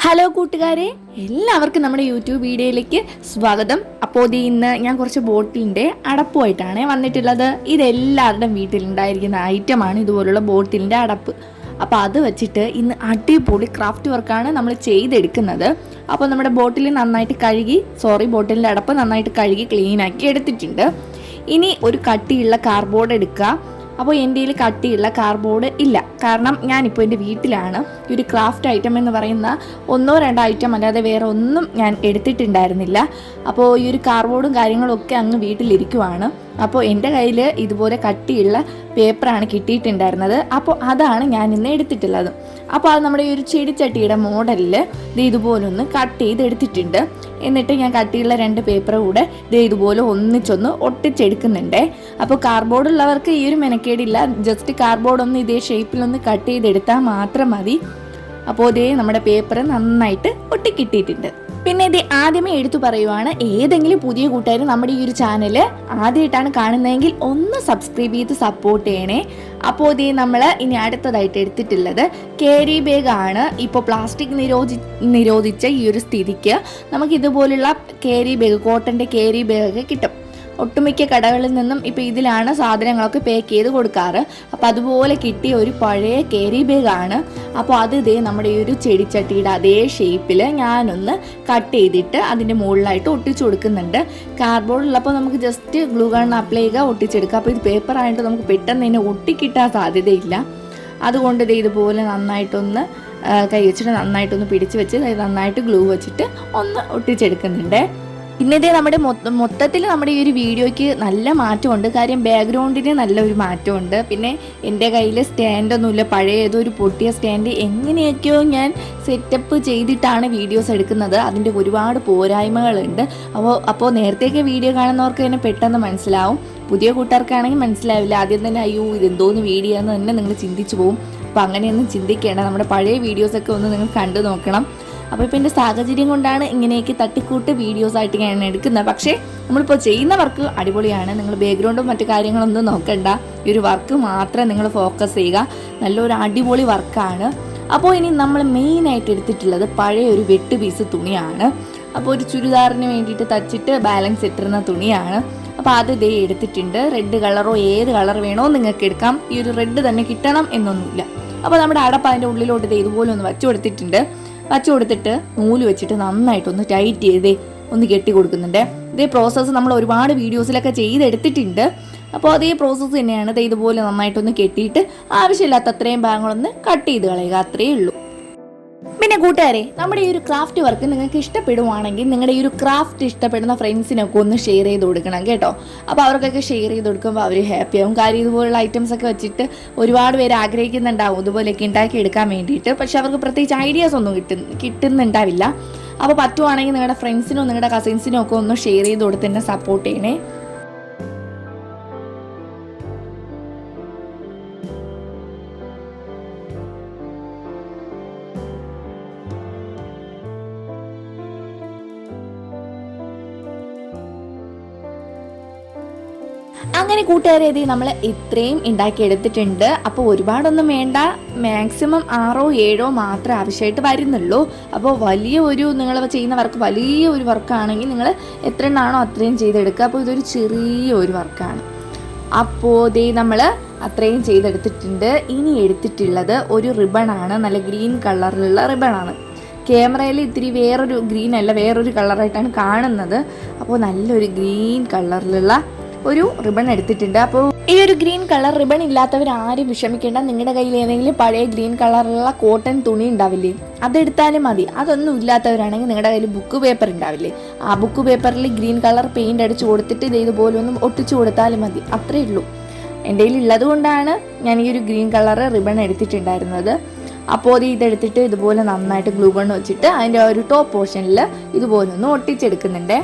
Hello കൂട്ടുകാരെ, എല്ലാവർക്കും നമ്മുടെ യൂട്യൂബ് വീഡിയോയിലേക്ക് സ്വാഗതം. അപ്പോൾ ഇന്ന് ഞാൻ കുറച്ച് ബോട്ടിലിൻ്റെ അടപ്പുമായിട്ടാണ് വന്നിട്ടുള്ളത്. ഇതെല്ലാവരുടെയും വീട്ടിലുണ്ടായിരിക്കുന്ന ഐറ്റമാണ് ഇതുപോലുള്ള ബോട്ടിലിൻ്റെ അടപ്പ്. അപ്പോൾ അത് വെച്ചിട്ട് ഇന്ന് അടിപൊളി ക്രാഫ്റ്റ് വർക്കാണ് നമ്മൾ ചെയ്തെടുക്കുന്നത്. അപ്പോൾ നമ്മുടെ ബോട്ടിലിൻ്റെ അടപ്പ് നന്നായിട്ട് കഴുകി ക്ലീനാക്കി എടുത്തിട്ടുണ്ട്. ഇനി ഒരു കട്ടിയുള്ള കാർഡ്ബോർഡ് എടുക്കുക. അപ്പോൾ എൻ്റെ കയ്യിൽ കട്ടിയുള്ള കാർഡ്ബോർഡ് ഇല്ല, കാരണം ഞാനിപ്പോൾ എൻ്റെ വീട്ടിലാണ്. ഈ ഒരു ക്രാഫ്റ്റ് ഐറ്റം എന്ന് പറയുന്ന ഒന്നോ രണ്ടോ ഐറ്റം അല്ലാതെ വേറെ ഒന്നും ഞാൻ എടുത്തിട്ടുണ്ടായിരുന്നില്ല. അപ്പോൾ ഈ ഒരു കാർഡ്ബോർഡും കാര്യങ്ങളൊക്കെ അങ്ങ് വീട്ടിലിരിക്കുവാണ്. അപ്പോൾ എൻ്റെ കയ്യിൽ ഇതുപോലെ കട്ടിയുള്ള പേപ്പറാണ് കിട്ടിയിട്ടുണ്ടായിരുന്നത്. അപ്പോൾ അതാണ് ഞാൻ ഇന്ന് എടുത്തിട്ടുള്ളത്. അപ്പോൾ അത് നമ്മുടെ ഈ ഒരു ചെടിച്ചട്ടിയുടെ മോഡലിൽ ഇതുപോലൊന്ന് കട്ട് ചെയ്തെടുത്തിട്ടുണ്ട്. എന്നിട്ട് ഞാൻ കട്ടിയുള്ള 2 പേപ്പർ കൂടെ ഇതുപോലെ ഒന്നിച്ചൊന്ന് ഒട്ടിച്ചെടുക്കുന്നുണ്ട്. അപ്പോൾ കാർഡ്ബോർഡ് ഉള്ളവർക്ക് ഈ ഒരു മെനക്കേടില്ല, ജസ്റ്റ് കാർഡ്ബോർഡ് ഒന്ന് ഇതേ ഷേപ്പിലൊന്ന് കട്ട് ചെയ്തെടുത്താൽ മാത്രം മതി. അപ്പോൾ നമ്മുടെ പേപ്പർ നന്നായിട്ട് ഒട്ടിക്കിട്ടിയിട്ടുണ്ട്. പിന്നെ ഇത് ആദ്യമേ എടുത്തു പറയുവാണ്, ഏതെങ്കിലും പുതിയ കൂട്ടുകാർ നമ്മുടെ ഈ ഒരു ചാനൽ ആദ്യമായിട്ടാണ് കാണുന്നതെങ്കിൽ ഒന്ന് സബ്സ്ക്രൈബ് ചെയ്ത് സപ്പോർട്ട് ചെയ്യണേ. അപ്പോൾ നമ്മൾ ഇനി അടുത്തതായിട്ട് എടുത്തിട്ടുള്ളത് ക്യാരി ബാഗ് ആണ്. ഇപ്പോൾ പ്ലാസ്റ്റിക് നിരോധിച്ച ഈ ഒരു സ്ഥിതിക്ക് നമുക്ക് ഇതുപോലുള്ള ക്യാരി ബാഗ്, കോട്ടൻ്റെ ക്യാരി ബാഗ് കിട്ടും. ഒട്ടുമിക്ക കടകളിൽ നിന്നും ഇപ്പോൾ ഇതിലാണ് സാധനങ്ങളൊക്കെ പാക്ക് ചെയ്ത് കൊടുക്കാറ്. അപ്പോൾ അതുപോലെ കിട്ടിയ ഒരു പഴയ ക്യാരി ബാഗാണ്. അപ്പോൾ അത് നമ്മുടെ ഈ ഒരു ചെടിച്ചട്ടിയുടെ അതേ ഷേപ്പിൽ ഞാനൊന്ന് കട്ട് ചെയ്തിട്ട് അതിൻ്റെ മുകളിലായിട്ട് ഒട്ടിച്ചു കൊടുക്കുന്നുണ്ട്. കാർഡ്ബോർഡ് ഉള്ളപ്പോൾ നമുക്ക് ജസ്റ്റ് ഗ്ലൂ ഗൺ അപ്ലൈ ചെയ്യുക, ഒട്ടിച്ചെടുക്കുക. അപ്പോൾ ഇത് പേപ്പറായിട്ട് നമുക്ക് പെട്ടെന്ന് തന്നെ ഒട്ടിക്കിട്ടാൻ സാധ്യതയില്ല. അതുകൊണ്ട് ഇതുപോലെ നന്നായിട്ടൊന്ന് കൈ വെച്ചിട്ട് നന്നായിട്ടൊന്ന് പിടിച്ച് വെച്ച് നന്നായിട്ട് ഗ്ലൂ വെച്ചിട്ട് ഒന്ന് ഒട്ടിച്ചെടുക്കുന്നുണ്ട്. പിന്നെ നമ്മുടെ മൊത്തത്തിൽ നമ്മുടെ ഈ ഒരു വീഡിയോയ്ക്ക് നല്ല മാറ്റമുണ്ട്. കാര്യം ബാക്ക്ഗ്രൗണ്ടിന് നല്ലൊരു മാറ്റമുണ്ട്. പിന്നെ എൻ്റെ കയ്യിൽ സ്റ്റാൻഡൊന്നുമില്ല, പഴയ ഏതോ ഒരു പൊട്ടിയ സ്റ്റാൻഡ് എങ്ങനെയൊക്കെയോ ഞാൻ സെറ്റപ്പ് ചെയ്തിട്ടാണ് വീഡിയോസ് എടുക്കുന്നത്. അതിൻ്റെ ഒരുപാട് പോരായ്മകളുണ്ട്. അപ്പോൾ നേരത്തെയൊക്കെ വീഡിയോ കാണുന്നവർക്ക് തന്നെ പെട്ടെന്ന് മനസ്സിലാവും. പുതിയ കൂട്ടുകാർക്കാണെങ്കിൽ മനസ്സിലാവില്ല. ആദ്യം തന്നെ അയ്യോ ഇതെന്തോന്ന് വീഡിയോ എന്ന് തന്നെ നിങ്ങൾ ചിന്തിച്ചു പോകും. അപ്പോൾ അങ്ങനെയൊന്നും ചിന്തിക്കേണ്ട, നമ്മുടെ പഴയ വീഡിയോസൊക്കെ ഒന്ന് നിങ്ങൾ കണ്ടു നോക്കണം. അപ്പോൾ ഇപ്പോൾ എൻ്റെ സാഹചര്യം കൊണ്ടാണ് ഇങ്ങനെയൊക്കെ തട്ടിക്കൂട്ട് വീഡിയോസായിട്ട് ഞാൻ എടുക്കുന്നത്. പക്ഷേ നമ്മളിപ്പോൾ ചെയ്യുന്ന വർക്ക് അടിപൊളിയാണ്. നിങ്ങൾ ബാക്ക്ഗ്രൗണ്ടും മറ്റു കാര്യങ്ങളൊന്നും നോക്കണ്ട, ഈ ഒരു വർക്ക് മാത്രം നിങ്ങൾ ഫോക്കസ് ചെയ്യുക. നല്ലൊരു അടിപൊളി വർക്കാണ്. അപ്പോൾ ഇനി നമ്മൾ മെയിനായിട്ട് എടുത്തിട്ടുള്ളത് പഴയ ഒരു വെട്ട് പീസ് തുണിയാണ്. അപ്പോൾ ഒരു ചുരിദാറിന് വേണ്ടിയിട്ട് തച്ചിട്ട് ബാലൻസ് ഇട്ടിരുന്ന തുണിയാണ്. അപ്പോൾ അത് എടുത്തിട്ടുണ്ട്. റെഡ് കളറോ ഏത് കളർ വേണോ നിങ്ങൾക്ക് എടുക്കാം. ഈ ഒരു റെഡ് തന്നെ കിട്ടണം എന്നൊന്നുമില്ല. അപ്പോൾ നമ്മുടെ അടപ്പ് അതിൻ്റെ ഉള്ളിലോട്ട് ഇതുപോലെ ഒന്ന് വച്ചു കൊടുത്തിട്ട് നൂല് വെച്ചിട്ട് നന്നായിട്ടൊന്ന് ടൈറ്റ് ചെയ്ത് ഒന്ന് കെട്ടി കൊടുക്കുന്നുണ്ട്. ഇതേ പ്രോസസ്സ് നമ്മൾ ഒരുപാട് വീഡിയോസിലൊക്കെ ചെയ്തെടുത്തിട്ടുണ്ട്. അപ്പോൾ അതേ പ്രോസസ്സ് തന്നെയാണ്. ഇതുപോലെ നന്നായിട്ടൊന്ന് കെട്ടിയിട്ട് ആവശ്യമില്ലാത്ത അത്രയും ഭാഗങ്ങളൊന്ന് കട്ട് ചെയ്ത് കളയുക, അത്രയേ ഉള്ളൂ. പിന്നെ കൂട്ടുകാരെ, നമ്മുടെ ഈ ഒരു ക്രാഫ്റ്റ് വർക്ക് നിങ്ങൾക്ക് ഇഷ്ടപ്പെടുവാണെങ്കിൽ നിങ്ങളുടെ ഈ ഒരു ക്രാഫ്റ്റ് ഇഷ്ടപ്പെടുന്ന ഫ്രണ്ട്സിനൊക്കെ ഒന്ന് ഷെയർ ചെയ്ത് കൊടുക്കണം കേട്ടോ. അപ്പോൾ അവർക്കൊക്കെ ഷെയർ ചെയ്ത് കൊടുക്കുമ്പോൾ അവർ ഹാപ്പി ആവും. കാര്യം ഇതുപോലുള്ള ഐറ്റംസ് ഒക്കെ വെച്ചിട്ട് ഒരുപാട് പേര് ആഗ്രഹിക്കുന്നുണ്ടാവും ഇതുപോലെയൊക്കെ ഉണ്ടാക്കി എടുക്കാൻ വേണ്ടിയിട്ട്. പക്ഷെ അവർക്ക് പ്രത്യേകിച്ച് ഐഡിയാസ് ഒന്നും കിട്ടുന്നുണ്ടാവില്ല. അപ്പോൾ പറ്റുവാണെങ്കിൽ നിങ്ങളുടെ ഫ്രണ്ട്സിനോ നിങ്ങളുടെ കസിൻസിനോ ഒക്കെ ഒന്ന് ഷെയർ ചെയ്ത് കൊടുത്ത് തന്നെ സപ്പോർട്ട് ചെയ്യണേ. അങ്ങനെ കൂട്ടുകാരെ, നമ്മൾ ഇത്രയും ഉണ്ടാക്കിയെടുത്തിട്ടുണ്ട്. അപ്പോൾ ഒരുപാടൊന്നും വേണ്ട, മാക്സിമം 6 7 മാത്രമേ ആവശ്യമായിട്ട് വരുന്നുള്ളൂ. അപ്പോൾ നിങ്ങൾ ചെയ്യുന്ന വർക്ക് വലിയ ഒരു വർക്കാണെങ്കിൽ നിങ്ങൾ എത്ര എണ്ണാണോ അത്രയും ചെയ്തെടുക്കുക. അപ്പോൾ ഇതൊരു ചെറിയ ഒരു വർക്കാണ്. അപ്പോൾ നമ്മൾ അത്രയും ചെയ്തെടുത്തിട്ടുണ്ട്. ഇനി എടുത്തിട്ടുള്ളത് ഒരു റിബണാണ്, നല്ല ഗ്രീൻ കളറിലുള്ള റിബണാണ്. ക്യാമറയിൽ ഇത്തിരി വേറൊരു ഗ്രീൻ അല്ല, വേറൊരു കളറായിട്ടാണ് കാണുന്നത്. അപ്പോൾ നല്ലൊരു ഗ്രീൻ കളറിലുള്ള ഒരു റിബൺ എടുത്തിട്ടുണ്ട്. അപ്പോൾ ഈ ഒരു ഗ്രീൻ കളർ റിബൺ ഇല്ലാത്തവർ ആരും വിഷമിക്കേണ്ട. നിങ്ങളുടെ കയ്യിൽ ഏതെങ്കിലും പഴയ ഗ്രീൻ കളറിലുള്ള കോട്ടൺ തുണി ഉണ്ടാവില്ലേ, അതെടുത്താലും മതി. അതൊന്നും ഇല്ലാത്തവരാണെങ്കിൽ നിങ്ങളുടെ കയ്യിൽ ബുക്ക് പേപ്പർ ഉണ്ടാവില്ലേ, ആ ബുക്ക് പേപ്പറിൽ ഗ്രീൻ കളർ പെയിന്റ് അടിച്ചു കൊടുത്തിട്ട് ഇതുപോലെ ഒന്നും ഒട്ടിച്ചു കൊടുത്താലും മതി, അത്രയേ ഉള്ളൂ. എൻ്റെ കയ്യിൽ ഉള്ളത് കൊണ്ടാണ് ഞാൻ ഈ ഒരു ഗ്രീൻ കളർ റിബൺ എടുത്തിട്ടുണ്ടായിരുന്നത്. അപ്പോൾ ഇതെടുത്തിട്ട് ഇതുപോലെ നന്നായിട്ട് ഗ്ലൂ ഗൺ വെച്ചിട്ട് അതിൻ്റെ ഒരു ടോപ്പ് പോർഷനിൽ ഇതുപോലെ ഒന്ന് ഒട്ടിച്ചെടുക്കുന്നുണ്ട്.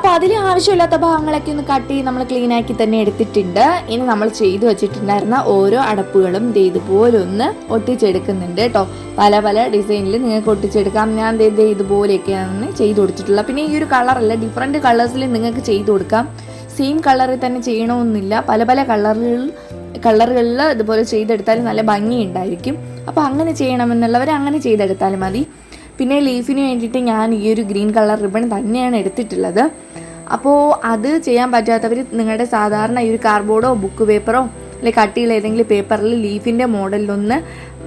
അപ്പോൾ അതിൽ ആവശ്യമില്ലാത്ത ഭാഗങ്ങളൊക്കെ ഒന്ന് കട്ട് ചെയ്ത് നമ്മൾ ക്ലീൻ ആക്കി തന്നെ എടുത്തിട്ടുണ്ട്. ഇനി നമ്മൾ ചെയ്തു വെച്ചിട്ടുണ്ടായിരുന്ന ഓരോ അടപ്പുകളും ഇതുപോലെ ഒന്ന് ഒട്ടിച്ചെടുക്കുന്നുണ്ട് കേട്ടോ. പല പല ഡിസൈനിൽ നിങ്ങൾക്ക് ഒട്ടിച്ചെടുക്കാം. ഞാൻ ഇതുപോലെയൊക്കെയാണ് ചെയ്ത് കൊടുത്തിട്ടുള്ളത്. പിന്നെ ഈ ഒരു കളറല്ല, ഡിഫറെൻറ്റ് കളേഴ്സിൽ നിങ്ങൾക്ക് ചെയ്ത് കൊടുക്കാം. സെയിം കളറിൽ തന്നെ ചെയ്യണമെന്നില്ല, പല പല കളറുകളിൽ ഇതുപോലെ ചെയ്തെടുത്താൽ നല്ല ഭംഗിയുണ്ടായിരിക്കും. അപ്പോൾ അങ്ങനെ ചെയ്യണമെന്നുള്ളവർ അങ്ങനെ ചെയ്തെടുത്താലും മതി. പിന്നെ ലീഫിന് വേണ്ടിയിട്ട് ഞാൻ ഈ ഒരു ഗ്രീൻ കളർ റിബൺ തന്നെയാണ് എടുത്തിട്ടുള്ളത്. അപ്പോൾ അത് ചെയ്യാൻ പറ്റാത്തവർ നിങ്ങളുടെ സാധാരണ ഈ ഒരു കാർഡ്ബോർഡോ ബുക്ക് പേപ്പറോ അല്ലെങ്കിൽ കട്ടിയുള്ള ഏതെങ്കിലും പേപ്പറിൽ ലീഫിൻ്റെ മോഡലിലൊന്ന്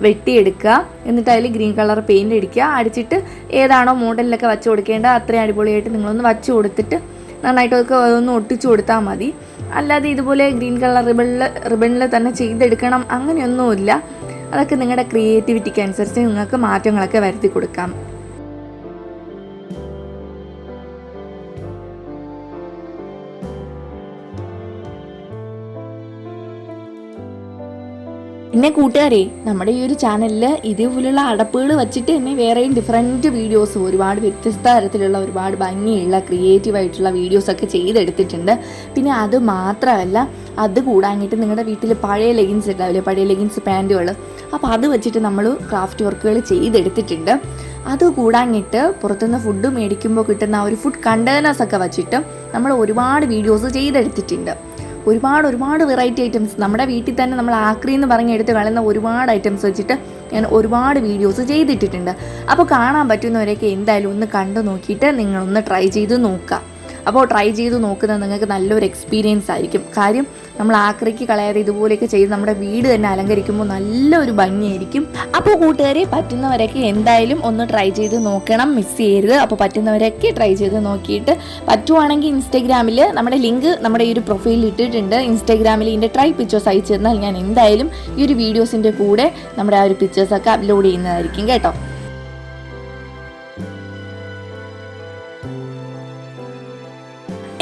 വെട്ടിയെടുക്കുക. എന്നിട്ട് അതിൽ ഗ്രീൻ കളർ പെയിൻറ് അടിച്ചിട്ട് ഏതാണോ മോഡലിലൊക്കെ വച്ച് കൊടുക്കേണ്ടത് അത്രയും അടിപൊളിയായിട്ട് നിങ്ങളൊന്ന് വച്ച് കൊടുത്തിട്ട് നന്നായിട്ടൊക്കെ അതൊന്ന് ഒട്ടിച്ചു കൊടുത്താൽ മതി. അല്ലാതെ ഇതുപോലെ ഗ്രീൻ കളർ റിബണിൽ തന്നെ ചെയ്തെടുക്കണം അങ്ങനെയൊന്നുമില്ല. അതൊക്കെ നിങ്ങളുടെ ക്രിയേറ്റിവിറ്റിക്ക് അനുസരിച്ച് നിങ്ങൾക്ക് മാറ്റങ്ങളൊക്കെ വരുത്തി കൊടുക്കാം. പിന്നെ കൂട്ടുകാരെ, നമ്മുടെ ഈ ഒരു ചാനലിൽ ഇതേപോലുള്ള അടപ്പുകൾ വെച്ചിട്ട് തന്നെ വേറെയും ഡിഫറെൻറ്റ് വീഡിയോസ്, ഒരുപാട് വ്യത്യസ്ത തരത്തിലുള്ള ഒരുപാട് ഭംഗിയുള്ള ക്രിയേറ്റീവായിട്ടുള്ള വീഡിയോസൊക്കെ ചെയ്തെടുത്തിട്ടുണ്ട്. പിന്നെ അത് മാത്രമല്ല, അത് കൂടാങ്ങിയിട്ട് നിങ്ങളുടെ വീട്ടിൽ പഴയ ലെഗിൻസ് ഉണ്ടാവില്ലേ, പഴയ ലെഗിൻസ് പാൻറ്റുകൾ, അപ്പോൾ അത് വെച്ചിട്ട് നമ്മൾ ക്രാഫ്റ്റ് വർക്കുകൾ ചെയ്തെടുത്തിട്ടുണ്ട്. അത് കൂടാങ്ങിയിട്ട് പുറത്തുനിന്ന് ഫുഡ് മേടിക്കുമ്പോൾ കിട്ടുന്ന ഒരു ഫുഡ് കണ്ടെയ്നേഴ്സൊക്കെ വെച്ചിട്ട് നമ്മൾ ഒരുപാട് വീഡിയോസ് ചെയ്തെടുത്തിട്ടുണ്ട്. ഒരുപാട് വെറൈറ്റി ഐറ്റംസ് നമ്മുടെ വീട്ടിൽ തന്നെ നമ്മൾ ആക്രി എന്ന് പറഞ്ഞെടുത്ത് കളയുന്ന ഒരുപാട് ഐറ്റംസ് വെച്ചിട്ട് ഞാൻ ഒരുപാട് വീഡിയോസ് ചെയ്തിട്ടിട്ടുണ്ട്. അപ്പോൾ കാണാൻ പറ്റുന്നവരൊക്കെ എന്തായാലും ഒന്ന് കണ്ടു നോക്കിയിട്ട് നിങ്ങളൊന്ന് ട്രൈ ചെയ്ത് നോക്കുക. അപ്പോൾ ട്രൈ ചെയ്ത് നോക്കുന്നത് നിങ്ങൾക്ക് നല്ലൊരു എക്സ്പീരിയൻസ് ആയിരിക്കും. കാര്യം നമ്മൾ ആക്രിക്ക് കളയാതെ ഇതുപോലെയൊക്കെ ചെയ്ത് നമ്മുടെ വീട് തന്നെ അലങ്കരിക്കുമ്പോൾ നല്ലൊരു ഭംഗിയായിരിക്കും. അപ്പോൾ കൂട്ടുകാരെ, പറ്റുന്നവരൊക്കെ എന്തായാലും ഒന്ന് ട്രൈ ചെയ്ത് നോക്കണം, മിസ് ചെയ്യരുത്. അപ്പോൾ പറ്റുന്നവരൊക്കെ ട്രൈ ചെയ്ത് നോക്കിയിട്ട് പറ്റുവാണെങ്കിൽ ഇൻസ്റ്റാഗ്രാമിൽ നമ്മുടെ ലിങ്ക് നമ്മുടെ ഈ ഒരു പ്രൊഫൈലിൽ ഇട്ടിട്ടുണ്ട്. ഇൻസ്റ്റാഗ്രാമിൽ ഇതിൻ്റെ ട്രൈ പിക്ചേഴ്സ് അയച്ചു തന്നാൽ ഞാൻ എന്തായാലും ഈ ഒരു വീഡിയോസിൻ്റെ കൂടെ നമ്മുടെ ആ ഒരു പിക്ചേഴ്സൊക്കെ അപ്ലോഡ് ചെയ്യുന്നതായിരിക്കും കേട്ടോ.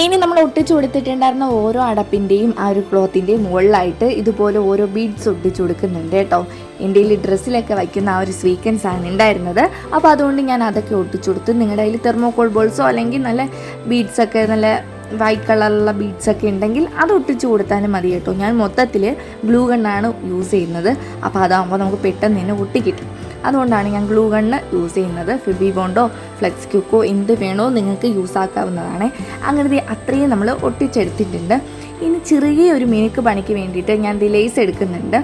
ഇനി നമ്മൾ ഒട്ടിച്ചു കൊടുത്തിട്ടുണ്ടായിരുന്ന ഓരോ അടപ്പിൻ്റെയും ആ ഒരു ക്ലോത്തിൻ്റെയും മുകളിലായിട്ട് ഇതുപോലെ ഓരോ ബീഡ്സ് ഒട്ടിച്ചു കൊടുക്കുന്നുണ്ട് കേട്ടോ. എൻ്റെ കയ്യിൽ ഡ്രസ്സിലൊക്കെ വയ്ക്കുന്ന ആ ഒരു സ്വീക്കൻസ് ആണ് ഉണ്ടായിരുന്നത്. അപ്പോൾ അതുകൊണ്ട് ഞാൻ അതൊക്കെ ഒട്ടിച്ചു കൊടുത്തു. നിങ്ങളുടെ കയ്യിൽ തെർമോകോൾ ബോൾസോ അല്ലെങ്കിൽ നല്ല ബീഡ്സൊക്കെ, നല്ല വൈറ്റ് കളറുള്ള ബീഡ്സൊക്കെ ഉണ്ടെങ്കിൽ അത് ഒട്ടിച്ചു കൊടുത്താലും മതി കേട്ടോ. ഞാൻ മൊത്തത്തിൽ ഗ്ലൂ ഗണ്ണാണ് യൂസ് ചെയ്യുന്നത്. അപ്പോൾ അതാകുമ്പോൾ നമുക്ക് പെട്ടെന്ന് തന്നെ ഒട്ടിക്കിട്ടും. അതുകൊണ്ടാണ് ഞാൻ ഗ്ലൂ ഗണ്ണ് യൂസ് ചെയ്യുന്നത്. ഫെബി ബോണ്ടോ ഫ്ലെക്സ് ക്യൂക്കോ എന്ത് വേണോ നിങ്ങൾക്ക് യൂസ് ആക്കാവുന്നതാണ്. അങ്ങനത്തെ അത്രയും നമ്മൾ ഒട്ടിച്ചെടുത്തിട്ടുണ്ട്. ഇനി ചെറിയ ഒരു മിനുക്ക് പണിക്ക് വേണ്ടിയിട്ട് ഞാൻ ലേസ് എടുക്കുന്നുണ്ട്.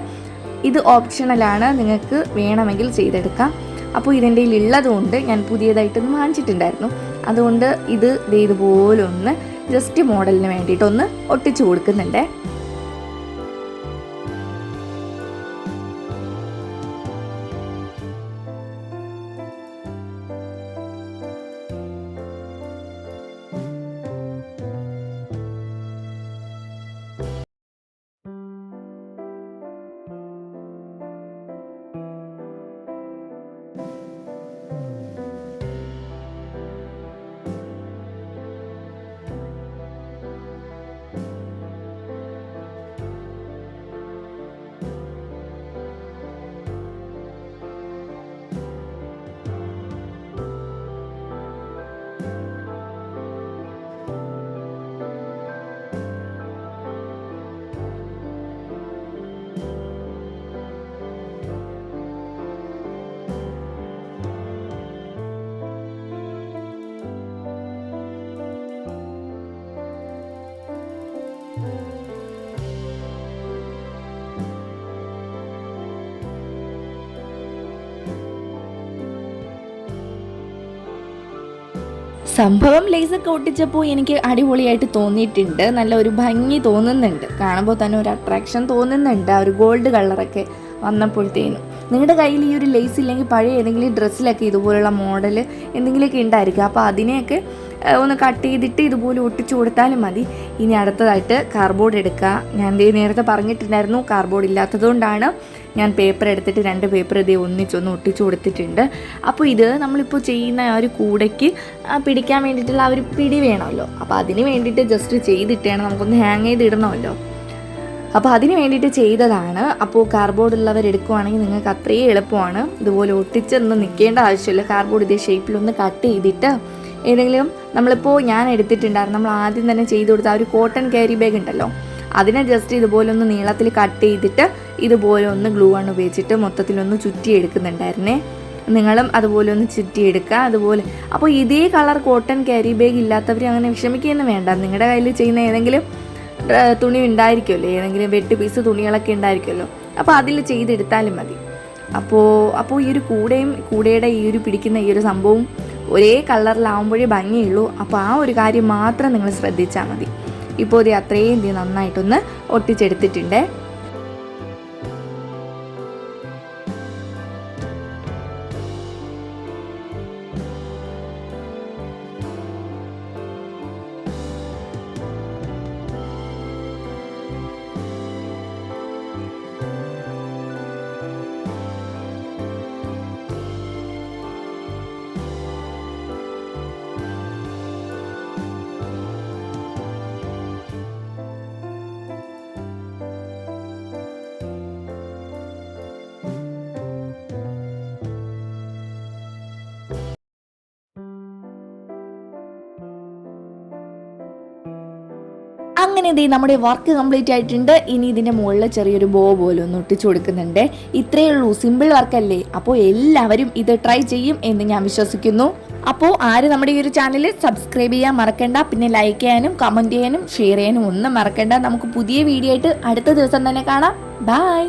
ഇത് ഓപ്ഷണലാണ്, നിങ്ങൾക്ക് വേണമെങ്കിൽ ചെയ്തെടുക്കാം. അപ്പോൾ ഇതിൻ്റെ ഉള്ളതുകൊണ്ട് ഞാൻ പുതിയതായിട്ടൊന്ന് വാങ്ങിച്ചിട്ടുണ്ടായിരുന്നു. അതുകൊണ്ട് ഇത് ഇതുപോലെ ഒന്ന് ജസ്റ്റ് മോഡലിന് വേണ്ടിയിട്ടൊന്ന് ഒട്ടിച്ചു കൊടുക്കുന്നുണ്ട്. സംഭവം ലേസൊക്കെ ഒട്ടിച്ചപ്പോൾ എനിക്ക് അടിപൊളിയായിട്ട് തോന്നിയിട്ടുണ്ട്. നല്ല ഒരു ഭംഗി തോന്നുന്നുണ്ട്, കാണുമ്പോൾ തന്നെ ഒരു അട്രാക്ഷൻ തോന്നുന്നുണ്ട്. ആ ഒരു ഗോൾഡ് കളറൊക്കെ വന്നപ്പോഴത്തേനും. നിങ്ങളുടെ കയ്യിൽ ഈ ഒരു ലേസ് ഇല്ലെങ്കിൽ പഴയ ഏതെങ്കിലും ഡ്രസ്സിലൊക്കെ ഇതുപോലുള്ള മോഡൽ എന്തെങ്കിലുമൊക്കെ ഉണ്ടായിരിക്കും. അപ്പോൾ അതിനെയൊക്കെ ഒന്ന് കട്ട് ചെയ്തിട്ട് ഇതുപോലെ ഒട്ടിച്ചു കൊടുത്താലും മതി. ഇനി അടുത്തതായിട്ട് കാർഡ്ബോർഡ് എടുക്കുക. ഞാൻ നേരത്തെ പറഞ്ഞിട്ടുണ്ടായിരുന്നു, കാർഡ്ബോർഡ് ഇല്ലാത്തതുകൊണ്ടാണ് ഞാൻ പേപ്പർ എടുത്തിട്ട് 2 പേപ്പർ ഒന്നിച്ചൊന്ന് ഒട്ടിച്ചു കൊടുത്തിട്ടുണ്ട്. അപ്പോൾ ഇത് നമ്മളിപ്പോൾ ചെയ്യുന്ന ആ ഒരു കൂടയ്ക്ക് പിടിക്കാൻ വേണ്ടിയിട്ടുള്ള ആ ഒരു പിടി വേണമല്ലോ. അപ്പോൾ അതിന് വേണ്ടിയിട്ട് ജസ്റ്റ് ചെയ്തിട്ടാണ് നമുക്കൊന്ന് ഹാങ് ചെയ്തിടണമല്ലോ. അപ്പോൾ അതിന് വേണ്ടിയിട്ട് ചെയ്തതാണ്. അപ്പോൾ കാർഡ്ബോർഡ് ഉള്ളവർ എടുക്കുവാണെങ്കിൽ നിങ്ങൾക്ക് അത്രയും എളുപ്പമാണ്. ഇതുപോലെ ഒട്ടിച്ചൊന്നും നിൽക്കേണ്ട ആവശ്യമില്ല. കാർഡ്ബോർഡ് ഇതേ ഷേപ്പിലൊന്ന് കട്ട് ചെയ്തിട്ട് ഏതെങ്കിലും നമ്മളിപ്പോൾ ഞാൻ എടുത്തിട്ടുണ്ടായിരുന്നു, നമ്മൾ ആദ്യം തന്നെ ചെയ്ത് കൊടുത്ത ആ ഒരു കോട്ടൺ ക്യാരി ബാഗ് ഉണ്ടല്ലോ, അതിനെ ജസ്റ്റ് ഇതുപോലെ ഒന്ന് നീളത്തിൽ കട്ട് ചെയ്തിട്ട് ഇതുപോലെ ഒന്ന് ഗ്ലൂ ആണ് ഉപയോഗിച്ചിട്ട് മൊത്തത്തിലൊന്ന് ചുറ്റിയെടുക്കുന്നുണ്ടായിരുന്നേ. നിങ്ങളും അതുപോലെ ഒന്ന് ചുറ്റിയെടുക്കുക അതുപോലെ. അപ്പോൾ ഇതേ കളർ കോട്ടൺ ക്യാരി ബാഗ് ഇല്ലാത്തവർ അങ്ങനെ വിഷമിക്കുകയൊന്നും വേണ്ട. നിങ്ങളുടെ കയ്യിൽ ചെയ്യുന്ന ഏതെങ്കിലും തുണി ഉണ്ടായിരിക്കുമല്ലോ, ഏതെങ്കിലും വെട്ട് പീസ് തുണികളൊക്കെ ഉണ്ടായിരിക്കുമല്ലോ, അപ്പോൾ അതിൽ ചെയ്തെടുത്താലും മതി. അപ്പോൾ ഈ ഒരു കൂടയുടെ ഈ ഒരു പിടിക്കുന്ന ഈ ഒരു സംഭവം ഒരേ കളറിലാവുമ്പോഴേ ഭംഗിയുള്ളൂ. അപ്പോൾ ആ ഒരു കാര്യം മാത്രം നിങ്ങൾ ശ്രദ്ധിച്ചാൽ മതി. ഇപ്പോൾ ഇത് അത്രയും നന്നായിട്ടൊന്ന് ഒട്ടിച്ചെടുത്തിട്ടുണ്ട്. അങ്ങനെ നമ്മുടെ വർക്ക് കംപ്ലീറ്റ് ആയിട്ടുണ്ട്. ഇനി ഇതിൻ്റെ മുകളിൽ ചെറിയൊരു ബോ പോലെ ഒന്ന് ഒട്ടിച്ചു കൊടുക്കുന്നുണ്ട്. ഇത്രയേ ഉള്ളൂ, സിമ്പിൾ വർക്കല്ലേ. അപ്പോൾ എല്ലാവരും ഇത് ട്രൈ ചെയ്യും എന്ന് ഞാൻ വിശ്വസിക്കുന്നു. അപ്പോൾ ആരും നമ്മുടെ ഈ ഒരു ചാനൽ സബ്സ്ക്രൈബ് ചെയ്യാൻ മറക്കണ്ട. പിന്നെ ലൈക്ക് ചെയ്യാനും കമൻറ്റ് ചെയ്യാനും ഷെയർ ചെയ്യാനും ഒന്നും മറക്കണ്ട. നമുക്ക് പുതിയ വീഡിയോ ആയിട്ട് അടുത്ത ദിവസം തന്നെ കാണാം. ബൈ.